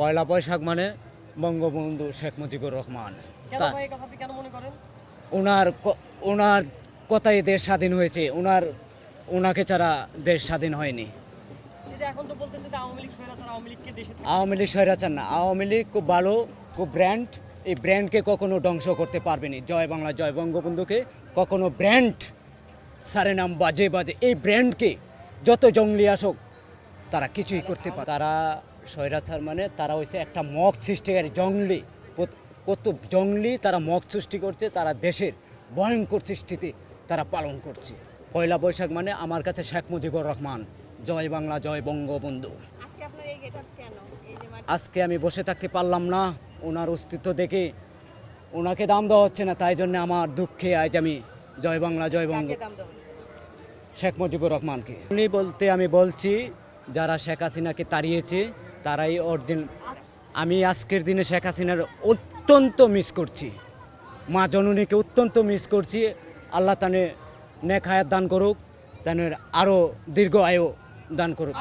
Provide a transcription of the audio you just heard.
পয়লা বৈশাখ মানে বঙ্গবন্ধু শেখ মুজিবুর রহমান। কেন ভাই এই কথা আপনি কেন মনে করেন? ওনার কথাই দেশ স্বাধীন হয়েছে, ওনাকে ছাড়া দেশ স্বাধীন হয়নি। এই যে এখন তো বলতেছে যে আওয়ামী লীগ স্বৈরাচার, আওয়ামী লীগকে দেশে থেকে আওয়ামী লীগ স্বৈরাচার না, আওয়ামী লীগ খুব ভালো, খুব ব্র্যান্ড। এই ব্র্যান্ডকে কখনো ধ্বংস করতে পারবেনি। জয় বাংলা জয় বঙ্গবন্ধুকে কখনো ব্র্যান্ড সারে নাম বাজে বাজে এই ব্র্যান্ডকে যত জঙ্গলি আসুক তারা কিছুই করতে পারে। তারা স্বৈরাচার মানে তারা হচ্ছে একটা মগ সৃষ্টিকারী জঙ্গলি, কত জঙ্গলি তারা মগ সৃষ্টি করছে, তারা দেশের ভয়ঙ্কর সৃষ্টিতে তারা পালন করছে। পয়লা বৈশাখ মানে আমার কাছে শেখ মুজিবুর রহমান। জয় বাংলা জয় বঙ্গবন্ধু। আজকে আপনার এই গেটআপ কেন? এই যে আজকে আমি বসে থাকতে পারলাম না, ওনার অস্তিত্ব দেখে ওনাকে দাম দেওয়া হচ্ছে না, তাই জন্য আমার দুঃখে আজ আমি জয় বাংলা জয় বঙ্গ কাকে দাম দেওয়া হচ্ছে? শেখ মুজিবুর রহমানকে উনি বলতে আমি বলছি যারা শেখ হাসিনাকে তাড়িয়েছে তারাই অরিজিনাল। আমি আজকের দিনে শেখ হাসিনার অত্যন্ত মিস করছি, মা জননীকে অত্যন্ত মিস করছি। আল্লাহ তানে নেক হায়াত দান করুক, তানের আরও দীর্ঘ আয়ু দান করুক।